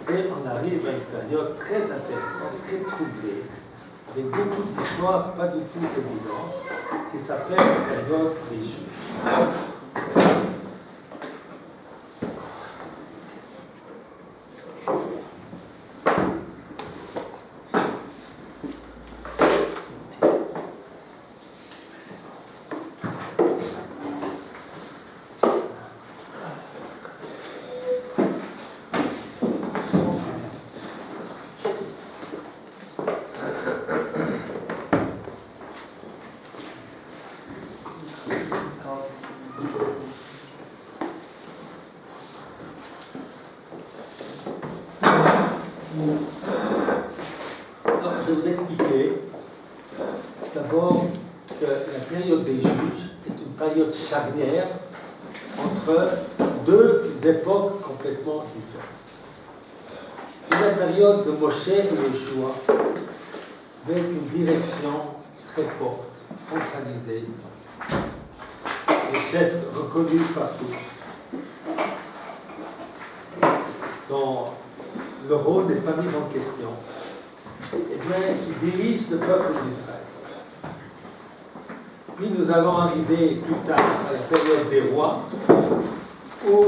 Et on arrive à une période très intéressante, très troublée, avec beaucoup d'histoires pas du tout évidentes, qui s'appelle la période des Juges. Alors, je vais vous expliquer d'abord que la période des juges est une période charnière entre deux époques complètement différentes. C'est la période de Moshe et Yeshua, avec une direction très forte, centralisée, des chefs reconnus par tous, dont le rôle n'est pas mis en question, eh bien, il dirige le peuple d'Israël. Puis nous allons arriver plus tard à la période des rois, où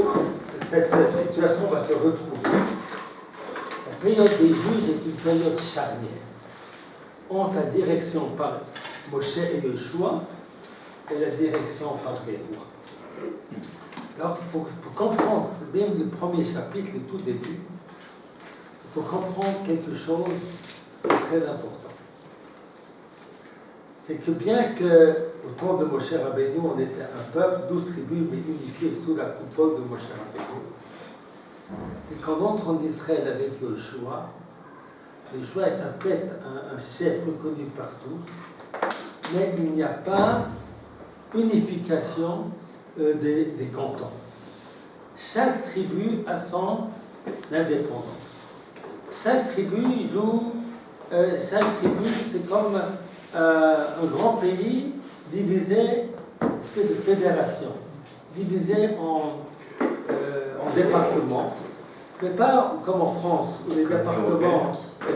cette situation va se retrouver. La période des juges est une période charnière, entre la direction par Moshe et Yeshua et la direction par les rois. Alors, pour comprendre même le premier chapitre, le tout début, il faut comprendre quelque chose de très important. C'est que bien qu'au temps de Moshe Rabbeinu, on était un peuple, 12 tribus, mais unifiés sous la coupole de Moshe Rabbeinu, et qu'on entre en Israël avec Yeshua, Yeshua est en fait un chef reconnu par tous, mais il n'y a pas unification des cantons. Chaque tribu a son indépendance. Chaque tribu joue, c'est comme un grand pays divisé de fédérations, divisé en départements, mais pas comme en France, où les départements,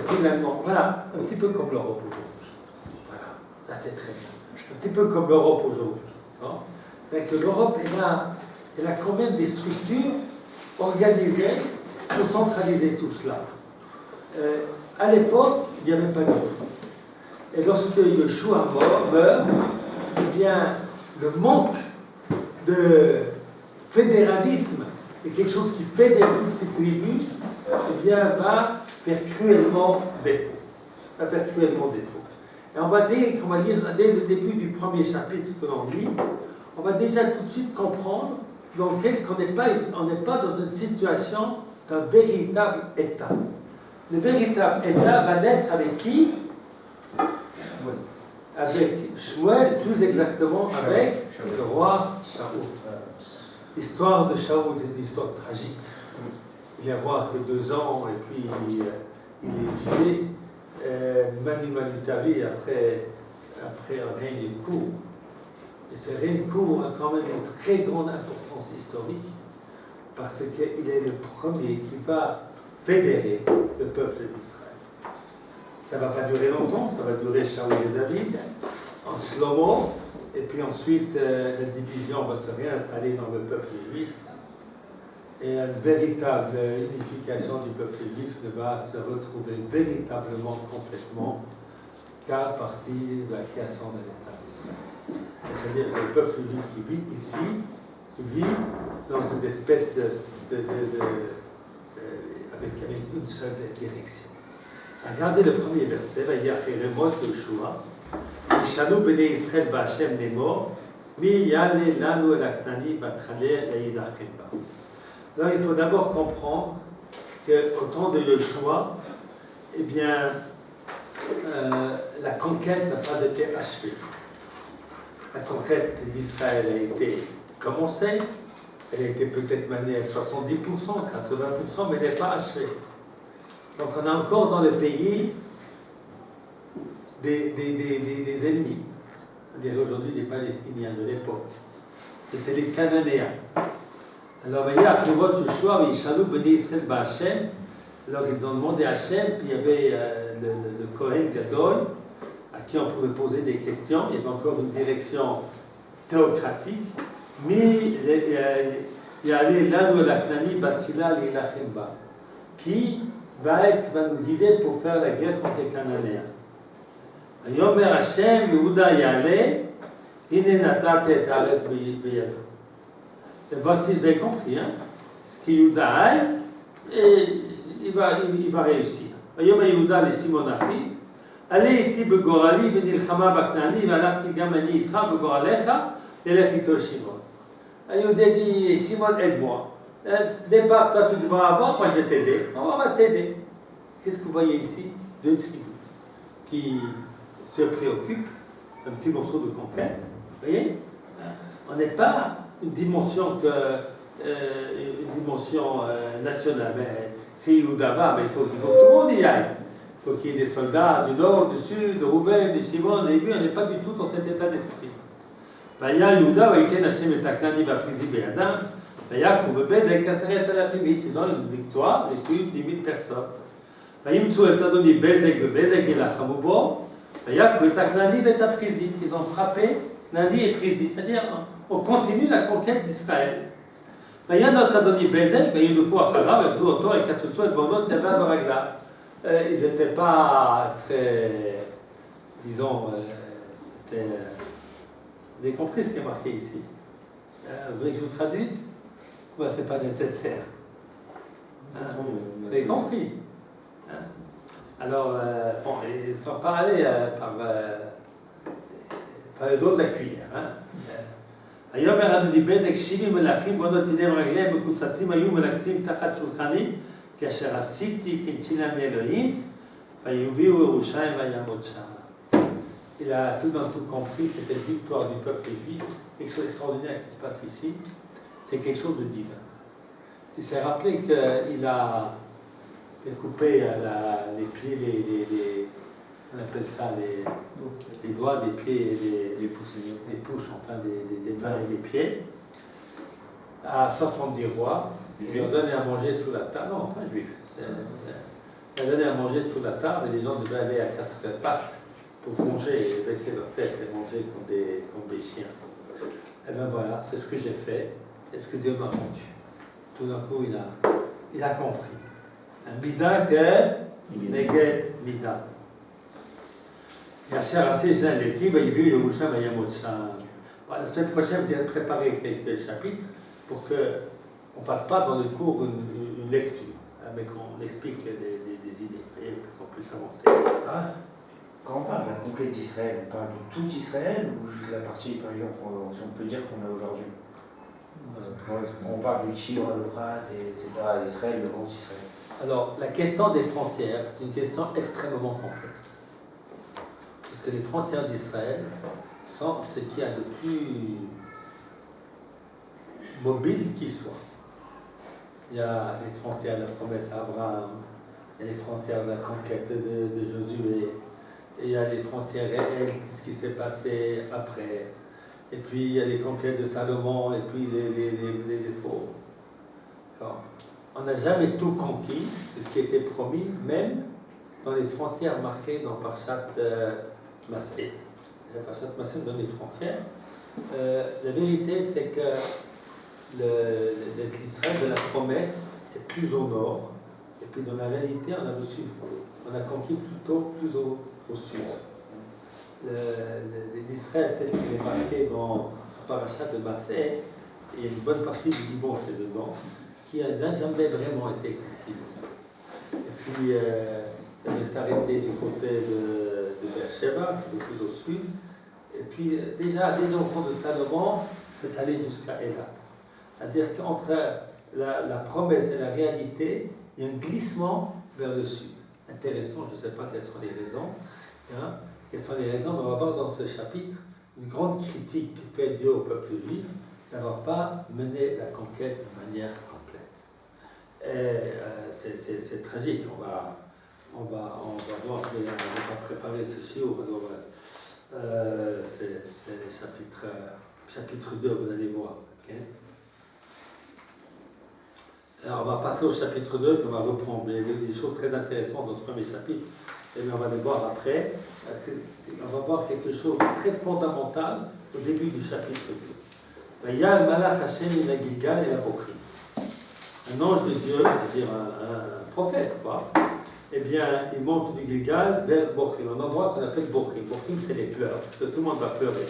finalement, voilà, un petit peu comme l'Europe aujourd'hui. Voilà, ça c'est très bien. Un petit peu comme l'Europe aujourd'hui. Hein? Mais que l'Europe, elle a quand même des structures organisées pour centraliser tout cela. À l'époque, il n'y avait pas de tout. Et lorsque Yeshua meurt, eh bien, le manque de fédéralisme est quelque chose qui fédère toutes ces tribus, eh bien, va faire cruellement défaut. Et on va dire, dès le début du premier chapitre que l'on lit, on va déjà tout de suite comprendre qu'on n'est pas dans une situation d'un véritable État. Le véritable État va naître avec qui? Avec Shmuel, plus exactement avec le roi Shaoul. L'histoire de Shaoul est une histoire tragique. Il est roi que 2 ans et puis il est tué. Manu Manutavi après un règne court. Et ce règne court a quand même une très grande importance historique parce qu'il est le premier qui va fédérer le peuple d'Israël. Ça ne va pas durer longtemps, ça va durer Shaoul et David, en slow-mo, et puis ensuite la division va se réinstaller dans le peuple juif, et une véritable unification du peuple juif ne va se retrouver véritablement, complètement, qu'à partir de la création de l'État d'Israël. C'est-à-dire que le peuple juif qui vit ici vit dans une espèce avec une seule direction. Regardez le premier verset, Vayacheremot Yoshua, Yishanu bnei Israël b'Hashem nemor, mi yale lanu el aktani batrale leilachem ba. Alors il faut d'abord comprendre qu'au temps de Yoshua, eh bien, la conquête n'a pas été achevée. La conquête d'Israël a été commencée, elle a été peut-être menée à 70%, 80%, mais elle n'est pas achevée. Donc on a encore dans le pays des ennemis. On dirait aujourd'hui des Palestiniens de l'époque. C'était les Cananéens. Alors, Alors ils ont demandé à Hachem, puis il y avait le Kohen Gadol, à qui on pouvait poser des questions. Il y avait encore une direction théocratique, mais il y avait l'un de la Fnani Batrila Lilachimba, qui va nous guider pour faire la guerre contre les Cananéens. Yomer Hachem, Yehuda Yale, Hine Natate et Ares Beyado. Et voici, vous avez compris, hein, ce que Yehuda a, et il va réussir. Yomer Yehuda le Shimon Achi, allez ici begorali, venilchama baknani, valachti gamani itra begoralecha, et l'echito Shimon. Yehuda dit, Shimon, aide-moi. Départ, toi tu devras avoir, moi je vais t'aider. On va s'aider. Qu'est-ce que vous voyez ici? Deux tribus qui se préoccupent d'un petit morceau de conquête. Vous voyez? On n'est pas une dimension nationale. Mais c'est Yehuda, mais il faut que tout le monde y aille. Il faut qu'il y ait des soldats du nord, du sud, de Rouven, de Shimon, et on n'est pas du tout dans cet état d'esprit. Yehuda va iten Hashem et Aknani va prisi be'adam. Ils ont une victoire et puis ils n'imitent personne. Ils ont frappé Nani et Prisi. C'est-à-dire, on continue la conquête d'Israël. Ils n'étaient pas très, disons, c'était. Vous avez compris ce qui est marqué ici? Vous voulez que je vous traduise? Ben, c'est pas nécessaire. Vous avez compris? Alors, bon, ils sont pas allés par le dos de la cuillère. היום הרדתי בזק 70 מלכים בונות ידיהם רגליהם מקוצצים היו מלקטים תחת שולחני כאשר עשיתי כנשינה מאלוהים ויביאו ירושלים ויעמוד שם. Il a tout d'un tout compris que cette victoire du peuple juif, quelque chose d'extraordinaire qui se passe ici, c'est quelque chose de divin. Il s'est rappelé qu'il a découpé les pieds, on appelle ça les doigts des pieds et les pouces, enfin des mains et des pieds, à 70 rois. Il leur donnait à manger sous la table, non, pas juif. Il a donné à manger sous la table et les gens devaient aller à quatre pattes pour manger et baisser leur tête et manger comme des chiens. Et bien voilà, c'est ce que j'ai fait et ce que Dieu m'a rendu. Tout d'un coup, il a compris. Un bida que neget bida. La semaine prochaine, je vais préparer quelques chapitres pour qu'on ne fasse pas dans le cours une lecture, mais qu'on explique des idées, et qu'on puisse avancer. Ah, quand on parle de la conquête d'Israël, on parle de tout Israël ou juste la partie, par exemple, si on peut dire qu'on a aujourd'hui? On parle du Tigre, l'Euphrate, etc., d'Israël, le grand Israël. Alors, la question des frontières est une question extrêmement complexe. Parce que les frontières d'Israël sont ce qu'il y a de plus mobile qui soit. Il y a les frontières de la promesse à Abraham, il y a les frontières de la conquête de Josué, et il y a les frontières réelles, ce qui s'est passé après, et puis il y a les conquêtes de Salomon, et puis les défauts. On n'a jamais tout conquis de ce qui était promis, même dans les frontières marquées dans Parshat Masé. Parshat Masé donne les frontières. La vérité, c'est que l'Israël de la promesse est plus au nord, et puis dans la réalité, on a le sud. On a conquis plutôt plus au sud. L'Israël tel qu'il est marqué dans Parashat de Masé, il y a une bonne partie du Liban qui est dedans, qui n'a jamais vraiment été conquise. Et puis, elle va s'arrêter du côté de Beersheba, qui est plus au sud. Et puis, déjà au cours de Salomon, c'est allé jusqu'à Elat. C'est-à-dire qu'entre la promesse et la réalité, il y a un glissement vers le sud. Intéressant, je ne sais pas quelles sont les raisons. Hein? Quelles sont les raisons? On va voir dans ce chapitre une grande critique que fait Dieu au peuple juif d'avoir pas mené la conquête de manière complète. Et c'est tragique. On va voir, mais on va préparer ce shiur. C'est le chapitre 2, vous allez voir. Okay? Alors on va passer au chapitre 2, puis on va reprendre des choses très intéressantes dans ce premier chapitre, et bien on va les voir après. On va voir quelque chose de très fondamental au début du chapitre 2. Il y a le Malach Hashem et la Gilgal et la Bochim. Un ange de Dieu, c'est-à-dire un prophète, quoi, eh bien, il monte du Gilgal vers Bochim, un endroit qu'on appelle Bochim. Bochim, c'est les pleurs, parce que tout le monde va pleurer.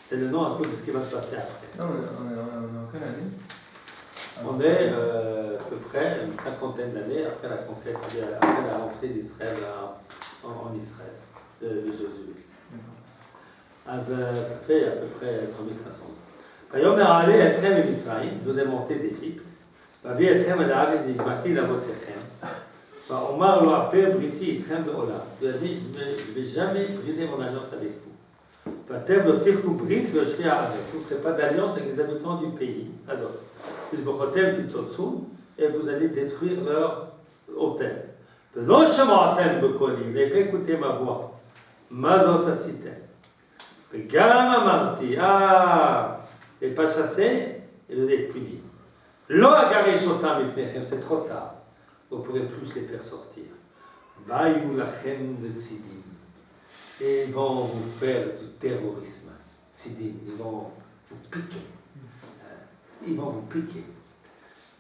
C'est le nom à cause de ce qui va se passer après. Non, on est en quelle année? On est à peu près une cinquantaine d'années après la conquête, après la rentrée d'Israël en Israël, de Josué. Ça fait à peu près 3500 ans. Je vous ai monté d'Égypte. Omar lo apé briti itchem be'olam. Il a dit, je ne vais jamais briser mon alliance avec vous. Vatem lo tirchu brit lo shvi haaretz. Vous ne ferez pas d'alliance avec les habitants du pays. Azov. Et vous allez détruire leur hôtel. Lo shama'atem bekoli. Vous n'avez pas écouté ma voix. Mazot asitem. Vegam amarti. Et pas chassé, et vous êtes punis. Lo agarish otam mipnechem. C'est trop tard. Vous ne pourrez plus les faire sortir. Bayu lachem de tzidim. Et ils vont vous faire du terrorisme. Tzidim, ils vont vous piquer. Ils vont vous piquer.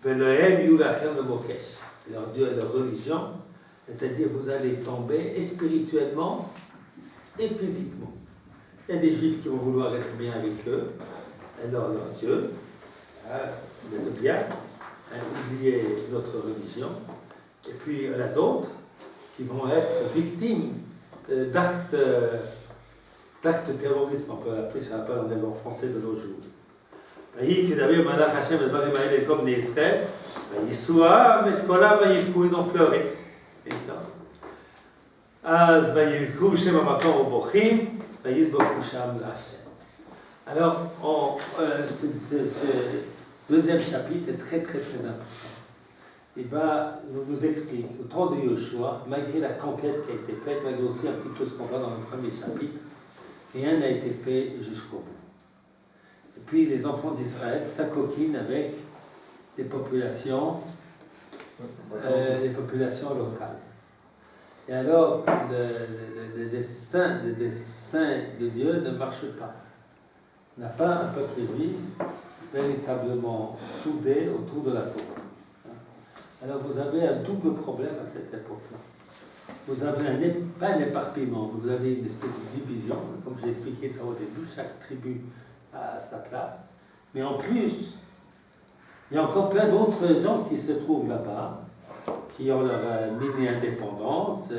Velohem yu lachem de mokesh. Leur Dieu et leur religion, c'est-à-dire vous allez tomber et spirituellement et physiquement. Il y a des juifs qui vont vouloir être bien avec eux, alors leur Dieu, c'est bien, oublier notre religion. Et puis il y en a d'autres qui vont être victimes d'actes terroristes, on peut l'appeler, ça s'appelle en français de nos jours. Comme les Israël, ils ont pleuré. Alors, ce deuxième chapitre est très très très important. Il nous explique, au temps de Yoshua, malgré la conquête qui a été faite, malgré aussi un petit peu ce qu'on voit dans le premier chapitre, rien n'a été fait jusqu'au bout. Et puis les enfants d'Israël s'acoquinent avec des populations locales. Et alors, le dessein de Dieu ne marche pas. On n'a pas un peuple juif véritablement soudé autour de la Torah. Alors vous avez un double problème à cette époque-là. Vous avez pas un éparpillement, vous avez une espèce de division, comme j'ai expliqué ça au début, chaque tribu a sa place. Mais en plus, il y a encore plein d'autres gens qui se trouvent là-bas, qui ont leur mini-indépendance,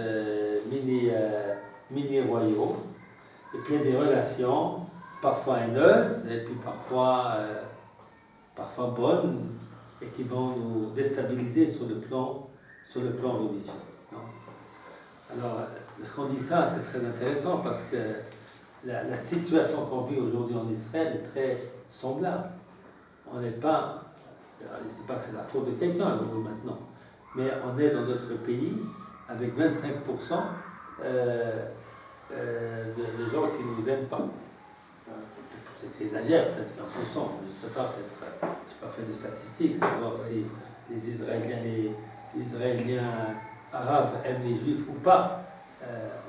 mini-royaume, et puis il y a des relations parfois haineuses, et puis parfois bonnes, et qui vont nous déstabiliser sur le plan religieux. Non? Alors, lorsqu'on dit ça, c'est très intéressant parce que la situation qu'on vit aujourd'hui en Israël est très semblable. On n'est pas, je ne dis pas que c'est la faute de quelqu'un maintenant, mais on est dans notre pays avec 25% de gens qui ne nous aiment pas. C'est exagère, peut-être qu'un % je ne sais pas, peut-être, je n'ai pas fait de statistiques, savoir si les Israéliens arabes aiment les Juifs ou pas.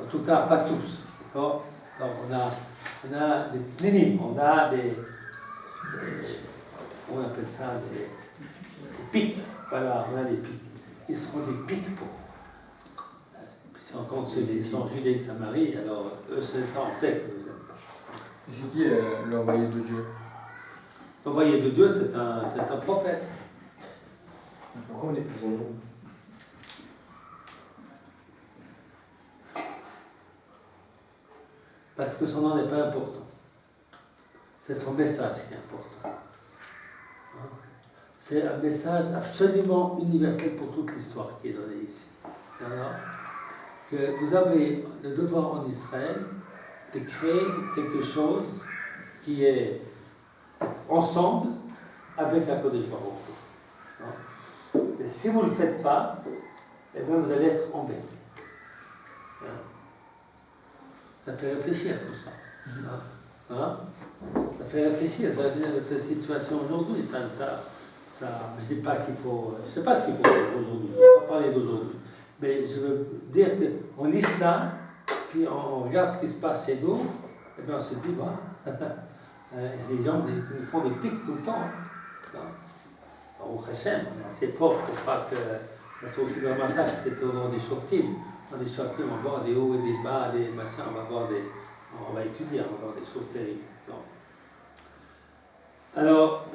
En tout cas, pas tous. D'accord ? Donc on a des tzninim, on a des on appelle ça des pics. Voilà, on a des pics. Ils seront des pics pour vous. Puis si on compte ceux qui sont Judée et Samarie, alors eux, c'est ça, on sait que nous aiment pas. Et c'est qui l'envoyé de Dieu? L'envoyé de Dieu, c'est un prophète. Pourquoi on est prisonnier? Parce que son nom n'est pas important. C'est son message qui est important. C'est un message absolument universel pour toute l'histoire qui est donnée ici. Alors, que vous avez le devoir en Israël de créer quelque chose qui est ensemble avec la Kodesh Baruch Hu. Et si vous ne le faites pas, eh bien vous allez être embêté. Ça fait réfléchir tout ça. Ça fait réfléchir, ça fait notre situation aujourd'hui. ça, je ne dis pas qu'il faut, je ne sais pas ce qu'il faut faire aujourd'hui, je ne vais pas parler d'aujourd'hui, mais je veux dire qu'on lit ça, puis on regarde ce qui se passe chez nous, et bien on se dit, voilà, il y a des gens qui nous font des pics tout le temps. Au Hachem, on est assez fort pour pas que la sortie de Ramadan, c'était au nom des Shoftim. Dans les Shoftim, on va voir des hauts et des bas, des machins, on va étudier, on va voir des choses terribles. Non. Alors,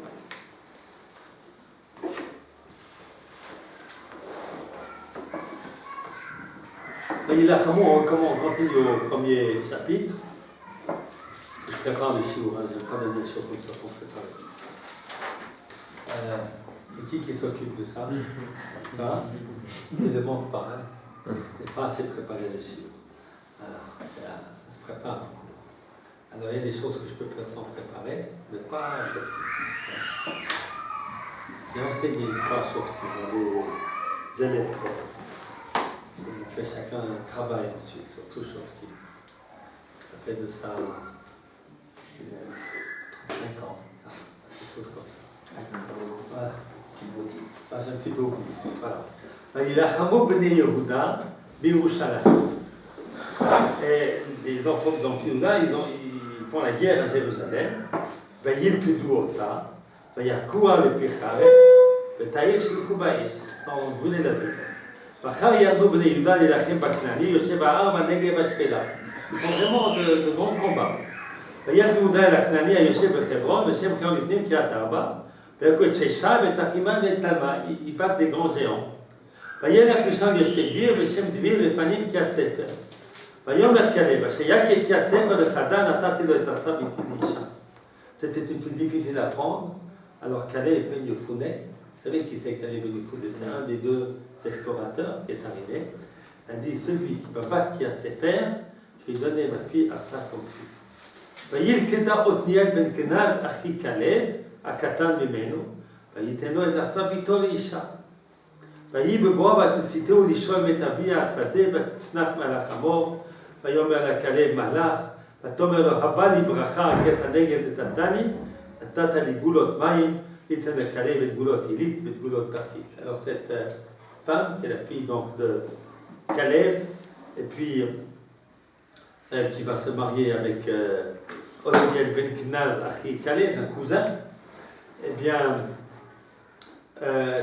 on continue au premier chapitre. Je prépare le shiur, je ne vais pas donner les choses comme ça pour préparer. Et qui s'occupe de ça? Ne te demande pas, hein? Tu n'es pas assez préparé le shiur. Alors, ça se prépare en cours. Alors, il y a des choses que je peux faire sans préparer, mais pas à Shoftim. J'ai enseigné une fois à Shoftim, des élèves. On fait chacun un travail ensuite, surtout Shoftim. Ça fait de ça 35 ans, quelque chose comme ça. Voilà. J'ai un petit peu oublié. Voilà. Il a Chamo Bnei Yehuda, Birushalayim. Et donc Yehuda, ils font la guerre à Jérusalem. Vayilkedu ota, vayakua lepicharet, v'ta'ir shilchu ba'esh. Ils ont brûlé la ville. V'achar yardu Bnei Yehuda lilachem baknani, yoshev ha'ar v'negev ha'shpela. Ils font vraiment de grands combats. ויחד יהודה אל הכנעני היושב בחברון, ושם חיון לפנים קריית ארבע, ויקחו את ששה ואת אחימן ואת תלמה, איבד des grands géants. וילך משם יושב דביר, ושם דביר לפנים קריית ספר. ויאמר כלב, אשר יקה קריית ספר לחדה, נתתי לו את ארסה ביתי לאישה. C'était une fille difficile à prendre, alors Caleb ben Yefune, vous savez qui c'est Caleb ben Yefune, c'est un des deux explorateurs qui est arrivé, il a dit, celui qui va battre Kiryat Sefer, je vais donner ma fille Arsa comme fille. וילכדה עתניאל בן כנז אחי כלב, הקטן ממנו, וייתן לו את ארסה ביתו לאישה. ויהי בבואה ותסיתהו לשאול את אביה השדה, ותצנח מעל החמור, ויאמר לה כלב מלך, ותאמר לו, הבא לי ברכה כס הנגב נתתני, נתת לי גולות מים, ייתן לכלב את גולות עילית ואת גולות תחתית. Alors cette femme, qui est la fille donc de Caleb, et puis qui va se marier avec Othniel ben Knaz Achi Caleb, un cousin, eh bien,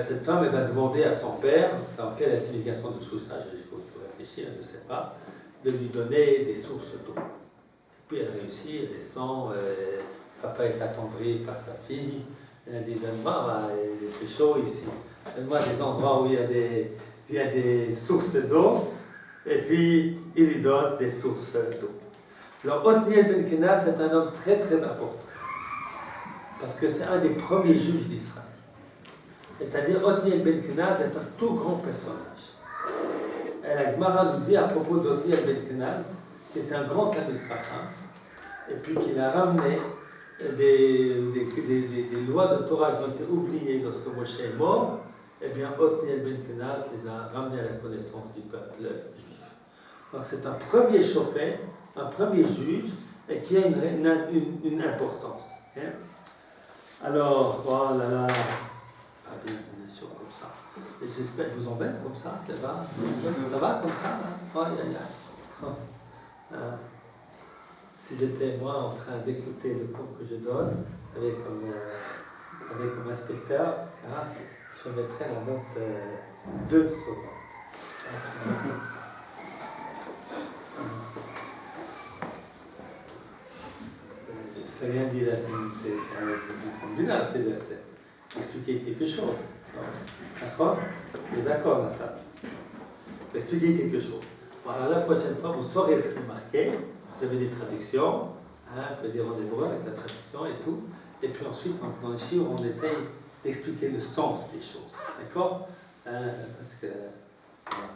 cette femme elle va demander à son père, alors quelle est la signification de tout ça, il faut réfléchir, je ne sais pas, de lui donner des sources d'eau. Et puis elle réussit, elle descend, papa est attendri par sa fille, elle dit donne-moi, il fait chaud ici, donne-moi des endroits où il y a des sources d'eau, et puis il lui donne des sources d'eau. Alors, Othniel ben Kenaz, c'est un homme très très important, parce que c'est un des premiers juges d'Israël. C'est-à-dire, Othniel ben Kenaz est un tout grand personnage. Et la Gemara nous dit à propos d'Othniel ben Kenaz, qui est un grand Talmid Chacham, et puis qu'il a ramené des lois de Torah qui ont été oubliées lorsque Moshe est mort. Eh bien, Othniel ben Kenaz les a ramenés à la connaissance du peuple juif. Donc, c'est un premier chauffeur, un premier juge, et qui a une importance. Hein? Alors, voilà, là, pas bien de nature comme ça. Et j'espère que vous embête comme ça, ça va? Ça va comme ça? Oh, si j'étais moi en train d'écouter le cours que je donne, vous savez, comme inspecteur, je mettrais la note 2 sur 20. Je ne sais rien dire, c'est bizarre ces versets. Expliquer quelque chose. D'accord? Vous êtes d'accord, Nathan? Expliquer quelque chose. Voilà, la prochaine fois, vous saurez ce qui est marqué. Vous avez des traductions. Vous pouvez dire en hébreu avec la traduction et tout. Et puis ensuite, dans le shiur, on essaye d'expliquer le sens des choses. D'accord? Parce que. Voilà.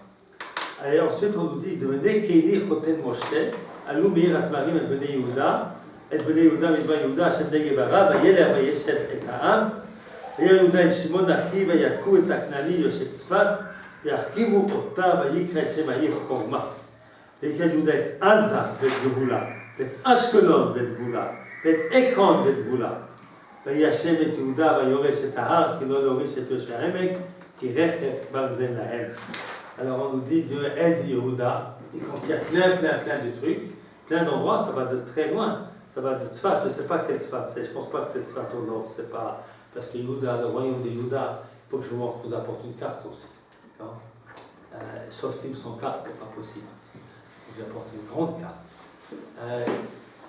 Allez, ensuite, on nous dit devenez Keini Choten Moshe, Alou Meir Atmarim et Bnei Yehuda. את בני יהודה מדבר יהודה אשר נגב הרב, וילך וישב את העם, וירא יהודה את שמעון אחי, ויכו את הכנעני יושב צפת, ויחכימו אותה, ויקרא את שם העיר חורמה. ויקרא יהודה את עזה ואת גבולה, ואת אשקלון ואת גבולה, ואת עקרון ואת גבולה. ויהי השם את יהודה ויורש את ההר, כי לא להוריש את יושבי העמק, כי רכב ברזל להם. Alors on nous dit Dieu aide Yehuda, il conquiert plein de trucs, plein d'endroits, ça va de très loin, ça va de Tzfat, je ne sais pas quel Tzfat c'est, je ne pense pas que c'est Tzfat au nord, c'est pas, parce que Yehuda, le royaume de Yehuda, il faut que je vous apporte une carte aussi, d'accord sauf type sans carte, c'est pas possible, il faut que j'apporte une grande carte.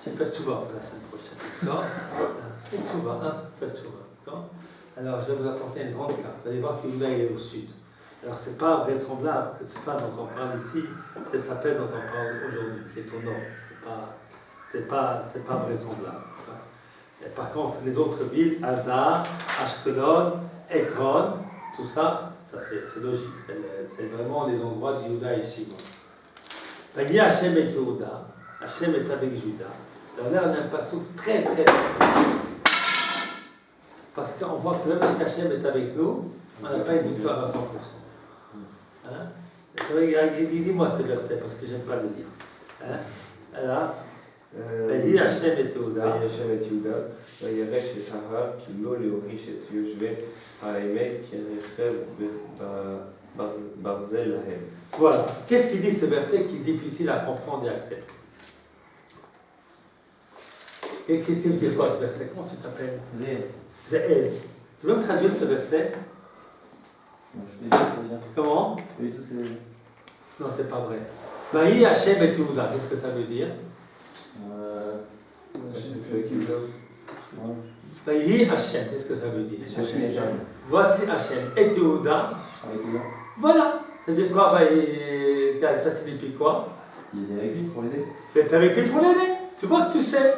J'ai fait Tchouba pour la semaine prochaine, d'accord Faites Tchouba, faites Tchouba, d'accord alors je vais vous apporter une grande carte, vous allez voir que Yehuda est au sud. Alors, ce n'est pas vraisemblable que ce femme dont on parle ici, c'est sa fête dont on parle aujourd'hui, qui est au nord. Ce n'est pas vraisemblable. Et par contre, les autres villes, Hazar, Ashkelon, Ekron, tout ça, c'est logique. C'est vraiment les endroits de Yehuda et Shimon. Il y a Hachem et Yehuda, Hachem est avec Juda. Alors là, on a un passouk très parce qu'on voit que même lorsque Hachem est avec nous, on n'a pas une victoire à 100%. Dis-moi ce verset parce que j'aime pas le dire. Alors, ויהי השם את יהודה. ויהי השם את יהודה, וירש את ההר, כי לא להוריש את יושבי העמק, כי רכב ברזל להם. Voilà. Qu'est-ce qu'il dit ce verset qui est difficile à comprendre et à accepter? Et qu'est-ce qu'il veut dire quoi ce verset? Comment tu t'appelles? Zéel. Tu veux me traduire ce verset? Non, je peux dire. Comment? Je peux dire. Non, c'est pas vrai. Vaï Hachem et Yehuda, qu'est-ce que ça veut dire? Vaï Hachem, qu'est-ce que ça veut dire? Voici Hachem et Yehuda. Voilà. Ça veut dire quoi? Ça signifie quoi? Il est avec lui pour l'aider. Il est avec lui pour l'aider. Tu vois que tu sais.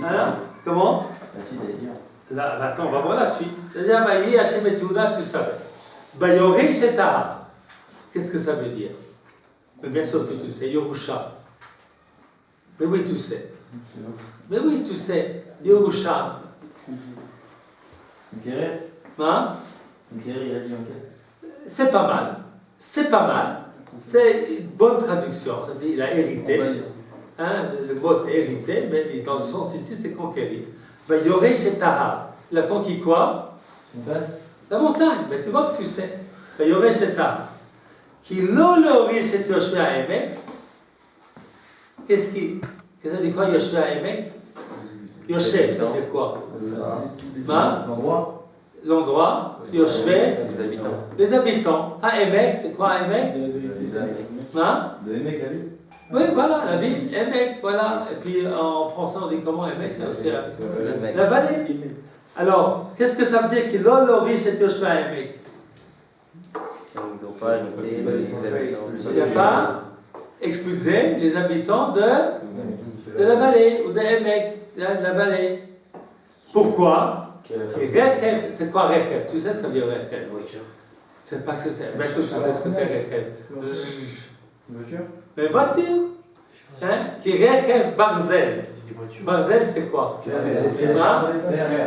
Alors, comment? La suite, elle est bien. Là, maintenant, on va voir la suite. C'est-à-dire, Vaï Hachem et Yehuda, tu savais. Vaïori Shetahar. Qu'est-ce que ça veut dire? Mais bien sûr que tu sais, Yerusha. Mais oui, tu sais. Mais oui, tu sais, Yerusha. Guérir. Hein? Guérir, il a dit ok. C'est pas mal. C'est pas mal. C'est une bonne traduction. Il a hérité. Hein? Le mot c'est hérité, mais dans le sens ici, c'est conquérir. Vaïori Shetahar. Il a conquis quoi? La montagne. Mais tu vois que tu sais. Vaïori Shetahar. Qui l'olori c'est Yoshua Emek. Qu'est-ce que ça dit quoi Yoshua Emek? Yosef, ça veut dire quoi? L'endroit, Yoshua, les habitants. Emek, c'est quoi Emek? De Emek, la ville. Oui, voilà, la ville, Emek, voilà. Et puis en français on dit comment Emek? C'est aussi la vallée. Alors, qu'est-ce que ça veut dire que l'olori c'est Yoshua Emek? Il n'a pas expulsé les habitants de la vallée ou de Emek, de la vallée. Pourquoi? Rechev, c'est quoi Rechev? Tu sais, ça veut dire Rechev. C'est pas ce que c'est. Mais tu sais ce que c'est Rechev. Voiture. Mais voiture. Hein? Qui Rechev Barzel. Barzel, c'est quoi?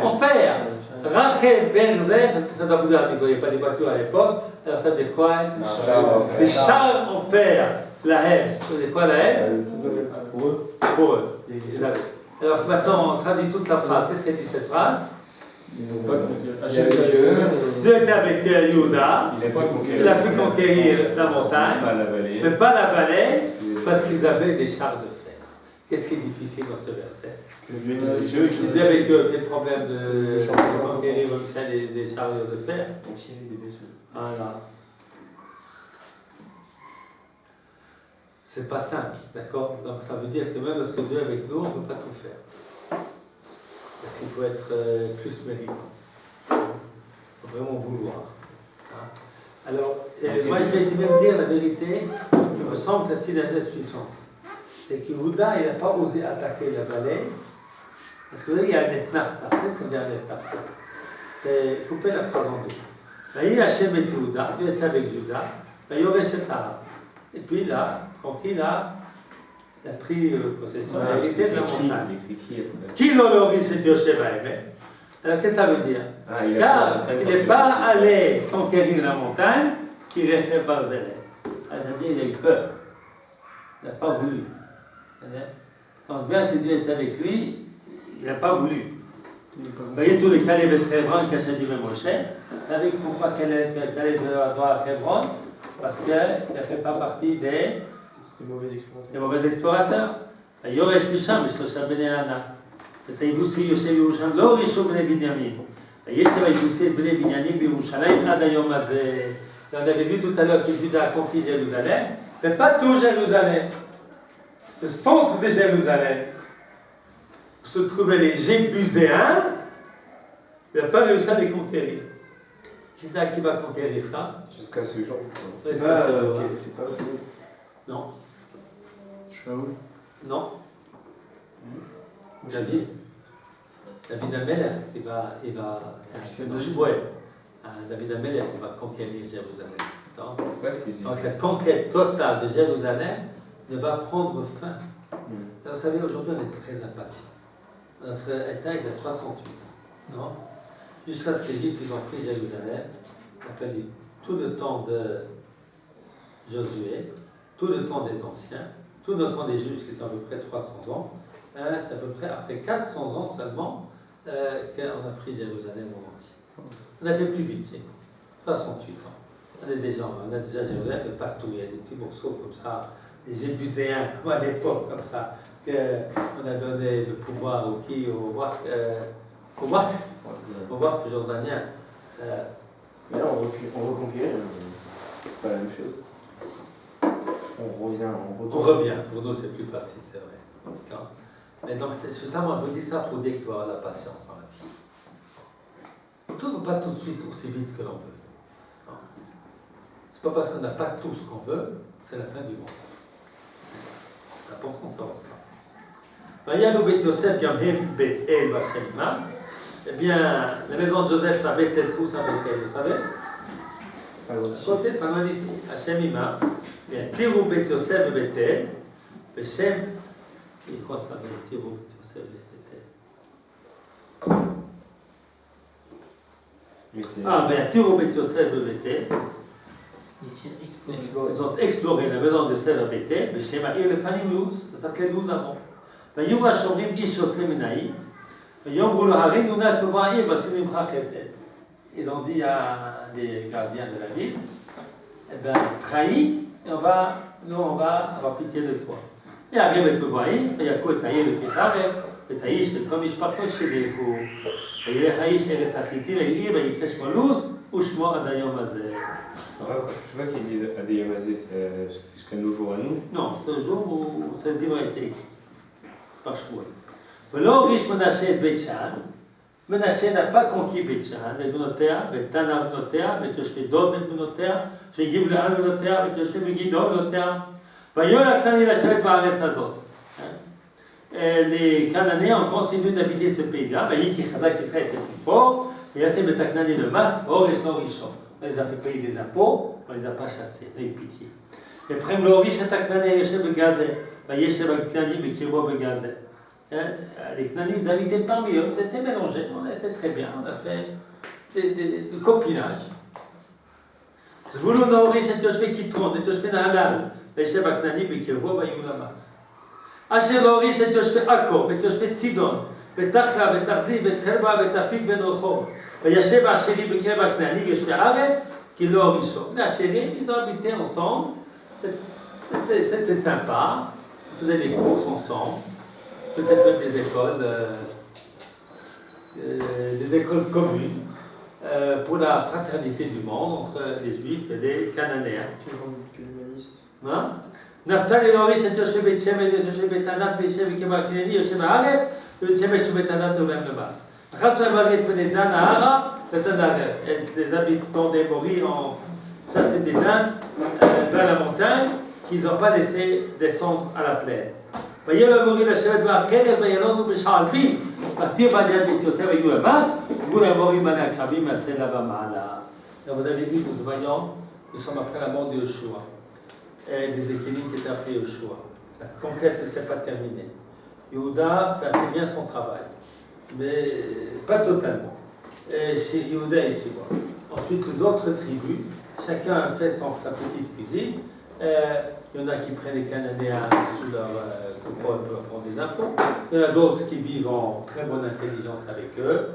En fer. Rachev Barzel, ça doit vous dire, il n'y avait pas des voitures à l'époque. Alors ça veut dire quoi? Des chars en fer. La haine. Ça veut dire quoi la haine? Pour eux. Alors maintenant on traduit toute la phrase. Qu'est-ce qu'elle dit cette phrase? Dieu était avec Yehuda. Il a pu conquérir la montagne, mais pas la vallée, parce qu'ils avaient des chars de fer. Qu'est-ce qui est difficile dans ce verset? Il dit avec eux quel problème de conquérir des chariots de fer. Voilà. C'est pas simple, d'accord? Donc ça veut dire que même lorsque Dieu est avec nous, on ne peut pas tout faire. Parce qu'il faut être plus méritant. Il faut vraiment vouloir. Hein? Alors, moi je vais même dire la vérité, il me semble que la situation suivante. C'est que Yehuda, il n'a pas osé attaquer la vallée. Parce que vous voyez, il y a un etnarta. C'est bien un etnarta. C'est couper la phrase en deux. Vaï Hachem et Yehuda, Dieu était avec Juda. Vaï Shetahar. Et puis là, il a pris possession de l'hérité de la montagne. Qui l'olori c'est Yosef Emek. Alors qu'est-ce que ça veut dire? Car il n'est pas allé conquérir la montagne qui restait Barzel. C'est-à-dire il a eu peur. Il n'a pas voulu. Donc bien que Dieu était avec lui, il n'a pas voulu. Vous voyez tous les Caleb et Hebron qu'Hachem et Moshe. Vous savez pourquoi Caleb doit à Hebron? Parce qu'il ne fait pas partie des mauvais explorateurs. Yoresh Misham, Shlosha Bnei Ana. ויבוסי יושב ירושלים, לא ראשון בני בנימין. ויש שם ויבוסי את בני בנימין בירושלים עד היום הזה. On avait vu tout à l'heure que Juda a conquis Jérusalem, mais pas tout Jérusalem. Le centre de Jérusalem, où se trouvaient les Jébuséens, il n'a pas réussi à les conquérir. Qui c'est qui va conquérir ça? Jusqu'à ce jour. C'est pas Non. Shaoul. Non. David Amelech, il va David Amelech, il va conquérir Jérusalem. Donc la conquête totale de Jérusalem ne va prendre fin. Vous savez, aujourd'hui on est très impatient. Notre État est à 68. Non? Jusqu'à ce que les Juifs ont pris Jérusalem, il a fallu tout le temps de Josué, tout le temps des anciens, tout le temps des juges qui sont à peu près 300 ans. C'est à peu près après 400 ans seulement qu'on a pris Jérusalem au entier. On a fait plus vite, c'est 68 ans. On a déjà Jérusalem, mais pas tout. Il y a des petits morceaux comme ça, les Jébuséens, comme à l'époque, comme ça, qu'on a donné le pouvoir au Waqf jordanien. Mais là, on reconquiert, c'est pas la même chose. On revient. Pour nous, c'est plus facile, c'est vrai. Mais donc, c'est ça, moi, je vous dis ça pour dire qu'il faut avoir de la patience dans la vie. Tout ne va pas tout de suite aussi vite que l'on veut. C'est pas parce qu'on n'a pas tout ce qu'on veut, c'est la fin du monde. C'est important de savoir ça. Vayanou Bet Yosef Gamhem Bet El Vashem Imam. Eh bien, la maison de Joseph, c'est à Bet El, où c'est à Bet El, vous savez? À côté, pas loin d'ici, Hashem Imam. Et à Tirou Bet Yosef Bet El, Beshem. Et quoi ça va être Tirou Bet Yosef Bet El? Ah, mais à Tirou Bet Yosef Bet El. Ils ont exploré la maison de Yosef Bet El, Beshem Ha'ir Lefanim Luz, ça s'appelait Luz avant. Ils ont dit à des gardiens de la ville, eh bien, trahis, et nous on va avoir pitié de toi. Et arrive avec le voyer, il y a quoi, taillé le ficharev, et taillé, comme je partage chez les fous. Et il est taillé chez les sachitim, et il y crèche malouz, ou shmo adayom azeh. Je vois qu'ils disent adayom azeh, c'est jusqu'à nos jours à nous. Non, c'est le jour où ce livre a été écrit. Par Shmuel. Velo riche Menachem et Bet-Shan. Menachem n'a pas conquis Bet-Shan, et Benotea, et Tana Benotea, et Yoshve Dod et Benotea, et Giv le Han Benotea, et Yoshve Megiddo Benotea. Vayol Aktani la Shavet Baaretz Hazot. Les Cananéens ont continué d'habiter ce pays-là. Vayi qui Chazak Israël était plus fort. Et Yassem et Taknani de masse, Orish Norishon. On les a fait payer des impôts, on les a pas chassés, on a eu pitié. Et Prem Lorish et Taknani Yeshem Begazé. Les Knanis, ils habitaient parmi eux, ils étaient mélangés, on était très bien, on a fait du copinage. Zvulun Naorish et Yoshve Kitron, et Yoshve Nahalal, et Sheba Knani, et Kirbo, Bayunamas. Asher Naorish et Yoshve Akko, et Yoshve Tzidon, et Tachla, et Tarzi, et Tcherba, et Tafik, et Drochov, et Yasheba Asheri, et Kirba Knani, et Yoshve Aretz, qui l'orishon. Les Asheri, ils ont habité ensemble, c'était sympa. Ils faisaient des courses ensemble, peut-être même des écoles communes pour la fraternité du monde entre les Juifs et les Cananéens. Quel humaniste. Naftali Lorish et Yoshve Bet-Shem et Yoshve Bet-Anat et Yoshve Kebakneni, Yoshve Haaretz, Yoshve Bet-Anat de même le bas. Chatzou Marit Pene Dan Ahara, les habitants des Moris ont chassé des Dan vers la montagne, qu'ils n'ont pas laissé descendre à la plaine. Vous avez vu, nous voyons, nous sommes après la mort de Yoshua, et des équilibres qui étaient après Yoshua. La conquête ne s'est pas terminée. Yehuda fait assez bien son travail, mais pas totalement. Et chez Yehuda et Shiva. Ensuite, les autres tribus, chacun a fait sa petite cuisine. Il y en a qui prennent les Cananéens sous leur pour prendre des impôts. Il y en a d'autres qui vivent en très bonne intelligence avec eux.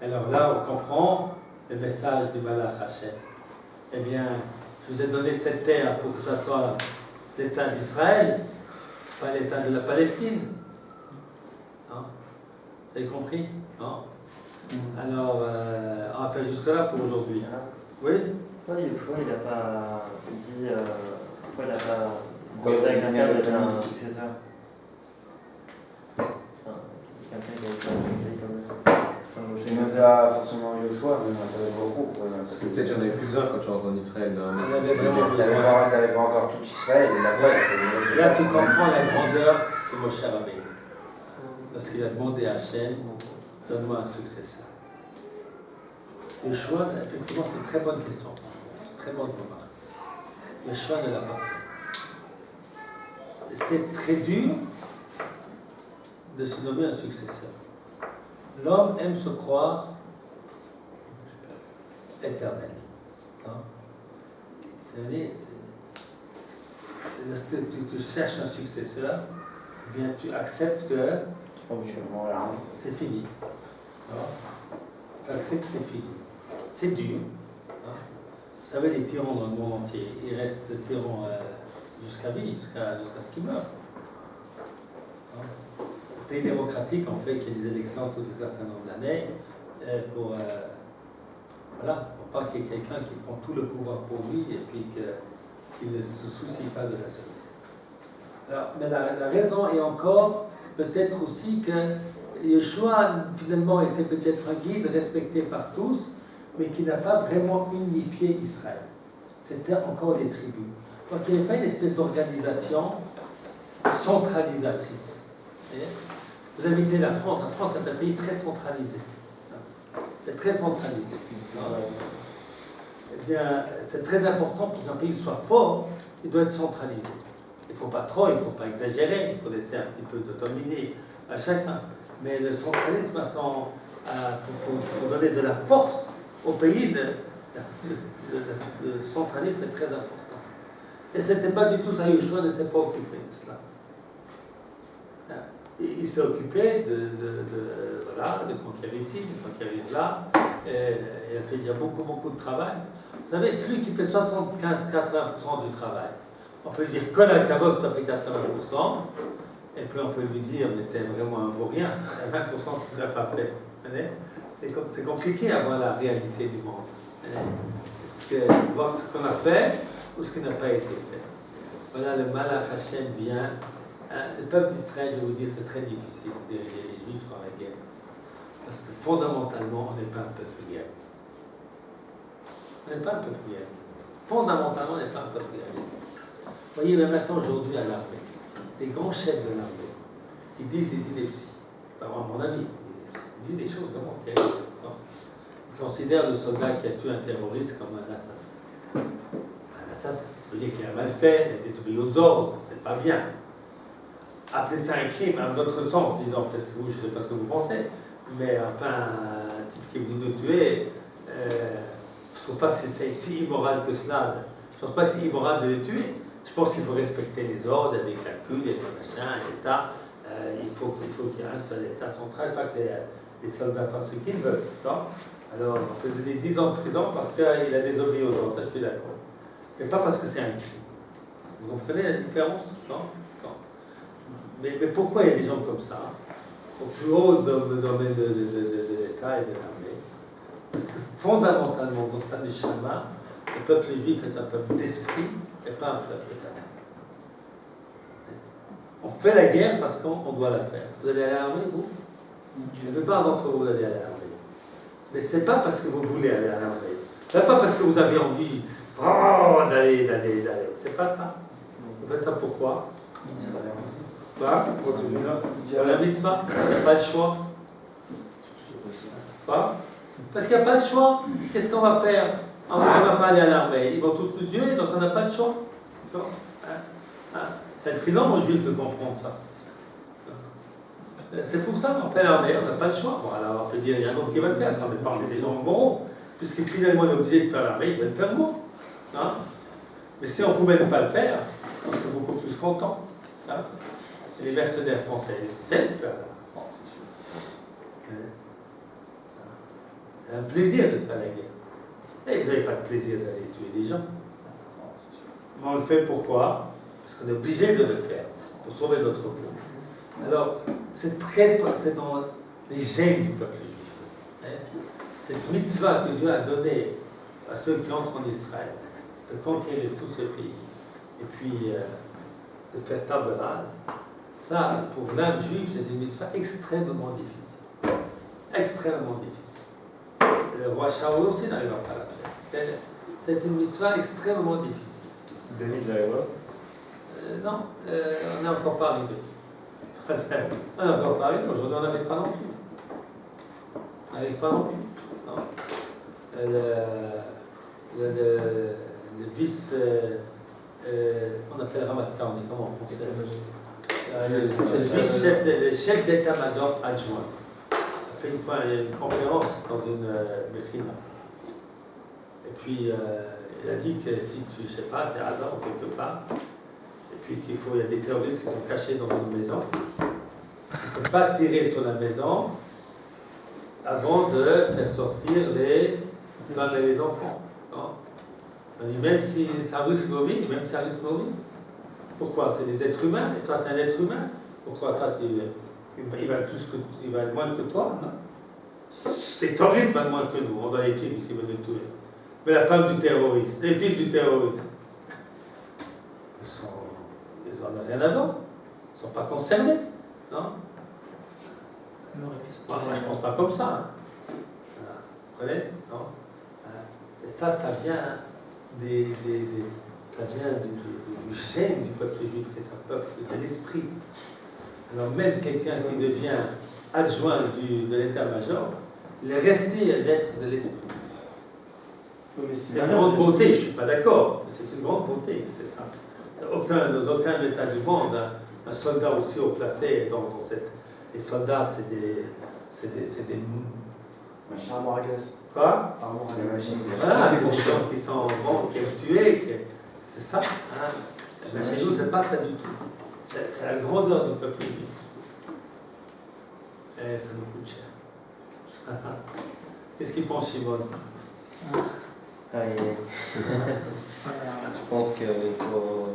Alors là, on comprend le message du Malach Hachem. Eh bien, je vous ai donné cette terre pour que ça soit l'État d'Israël, pas l'État de la Palestine. Hein? Vous avez compris? Non? Alors, on va faire jusque-là pour aujourd'hui. Oui? Pourquoi Yoshua, il n'a pas dit. Pourquoi il n'a pas demandé à quelqu'un d'être un successeur? Enfin, quelqu'un qui a été un comme Moshe. C'est même pas forcément Yoshua, mais on m'intéresse beaucoup. Parce que peut-être il y en avait plusieurs quand tu rentres en Israël. On avait vraiment Il n'avait pas encore tout Israël, et là, tu comprends la grandeur de Moshe Rabbeinu. Lorsqu'il a demandé à Hachem, donne-moi un successeur. Yoshua, effectivement, c'est une très bonne question. Très bonne remarque. Yoshua ne l'a pas fait. C'est très dur de se nommer un successeur. L'homme aime se croire éternel. Hein? Lorsque tu cherches un successeur, eh bien tu acceptes que c'est fini. Tu acceptes que c'est fini. C'est dur. Hein? Vous savez, les tyrans dans le monde entier, ils restent tyrans jusqu'à vie, jusqu'à ce qu'ils meurent. Hein? Le pays démocratique, en fait, qu'il y ait des élections tous un certain nombre d'années, pour pas qu'il y ait quelqu'un qui prend tout le pouvoir pour lui et puis qu'il ne se soucie pas de la société. Alors, mais la raison est encore peut-être aussi que Yeshua, finalement, était peut-être un guide respecté par tous, mais qui n'a pas vraiment unifié Israël. C'était encore des tribus. Donc il n'y avait pas une espèce d'organisation centralisatrice. Vous habitez la France est un pays très centralisé. C'est très centralisé. Eh bien, c'est très important pour qu'un pays soit fort, il doit être centralisé. Il ne faut pas trop, il ne faut pas exagérer, il faut laisser un petit peu d'autonomie à chacun. Mais le centralisme, pour donner de la force au pays, le centralisme est très important. Et ce n'était pas du tout ça, Yoshua ne s'est pas occupé de cela. Il s'est occupé de conquérir ici, de conquérir là. Il a fait déjà beaucoup de travail. Vous savez, celui qui fait 75-80% du travail, on peut lui dire, colle à Kavod, tu as fait 80%, et puis on peut lui dire, mais t'es vraiment un vaurien, il y a 20% que tu n'as pas fait. C'est compliqué à voir la réalité du monde. Voir ce qu'on a fait ou ce qui n'a pas été fait. Voilà, le Malach Hachem vient. Le peuple d'Israël, je vais vous dire, c'est très difficile de diriger les Juifs dans la guerre. Parce que fondamentalement, on n'est pas un peuple guerre. On n'est pas un peuple guerre. Fondamentalement, on n'est pas un peuple guerre. Vous voyez, même maintenant, aujourd'hui, à l'armée, des grands chefs de l'armée, ils disent des inepties. Enfin, à mon avis, ils disent des choses vraiment terribles. Ils considèrent le soldat qui a tué un terroriste comme un assassin. Un assassin, ça veut dire qu'il a mal fait, il a désobéi aux ordres, c'est pas bien. Appeler ça un crime, à notre sens, disons, peut-être que vous, je ne sais pas ce que vous pensez, mais enfin, un type qui est venu nous tuer, je ne trouve pas que c'est si immoral que cela. Je ne pense pas que c'est immoral de le tuer. Je pense qu'il faut respecter les ordres, les calculs, les machins, l'État. Il faut qu'il y ait un seul État central, pas que les soldats fassent ce qu'ils veulent. Non? Alors, on peut donner 10 ans de prison parce qu'il a désobéi aux ordres, je suis d'accord. Mais pas parce que c'est un crime. Vous comprenez la différence? Non? Mais pourquoi il y a des gens comme ça, au plus haut domaine de l'État et de l'armée? Parce que fondamentalement, dans sa neshama, le peuple juif est un peuple d'esprit et pas un peuple d'âme. On fait la guerre parce qu'on doit la faire. Vous allez à l'armée, vous? Je ne veux pas d'entre vous aller à l'armée. Mais ce n'est pas parce que vous voulez aller à l'armée. Ce n'est pas parce que vous avez envie d'aller. C'est pas ça. Vous faites ça pourquoi? Quoi? La mitzvah, il n'y a pas le choix. Quoi? Parce qu'il n'y a pas le choix. Qu'est-ce qu'on va faire? On ne va pas aller à l'armée. Ils vont tous nous tuer, donc on n'a pas le choix. C'est pris long aux Juifs de comprendre ça. C'est pour ça qu'on fait l'armée, on n'a pas le choix. Bon, alors on peut dire, il y a un autre qui va le faire, ça ne veut pas des gens moraux. Puisque finalement on est obligé de faire l'armée, je vais le faire moi. Hein? Mais si on pouvait ne pas le faire, on serait beaucoup plus content. Hein? C'est les mercenaires français, c'est le faire la France. Un plaisir de faire la guerre. Et vous n'avez pas de plaisir d'aller tuer des gens. Mais on le fait pourquoi? Parce qu'on est obligé de le faire pour sauver notre peuple. Alors, c'est dans les gènes du peuple juif. Hein? Cette mitzvah que Dieu a donnée à ceux qui entrent en Israël, de conquérir tout ce pays, et puis de faire table rase, ça, pour l'âme juive, c'est une mitzvah extrêmement difficile. Extrêmement difficile. Le roi Shaul aussi n'arrivera pas à la faire. C'est une mitzvah extrêmement difficile. 2000 d'Aïwa. Non, on n'a encore pas arrivé. On n'a encore pas arrivé, aujourd'hui on n'arrive pas non plus. On n'arrive pas non plus. Non. Le vice, on appelle Ramatka, on dit comment en français? Le vice-chef, le chef d'état-major adjoint a fait une fois une conférence dans une métrina. Et puis il a dit que si tu, je sais pas, tu es hasard ou quelque part, et puis il y a des terroristes qui sont cachés dans une maison, on ne peut pas tirer sur la maison avant de faire sortir les femmes et les enfants. Non? On dit même si ça risque nos vies, même si ça risque nos vies. Pourquoi? C'est des êtres humains, et toi tu es un être humain. Pourquoi toi il va moins que toi, non? Ces terroristes valent moins que nous, on va les tuer puisqu'ils veulent les tuer. Mais la femme du terroriste, les fils du terroriste, ils n'en ont rien à voir, ils ne sont pas concernés, non? Moi, je ne pense pas comme ça. Hein. Vous comprenez? Non? Et ça vient du gène du peuple juif, qui est un peuple de l'esprit. Alors même quelqu'un qui devient adjoint de l'état-major, il est resté d'être de l'esprit. C'est une grande beauté, je ne suis pas d'accord, mais c'est une grande beauté, c'est ça. Dans aucun état du monde, un soldat aussi haut placé dans cette... Les soldats, c'est des... Un armoire à glace. Quoi? C'est la machine. Voilà, c'est des gens qui sont bons, qui aiment tuer, c'est ça. Hein. Mais chez nous, c'est pas ça du tout. C'est la grandeur du peuple juif. Et ça nous coûte cher. Qu'est-ce qu'il pense, Shimon? Aïe, aïe. Je pense qu'il faut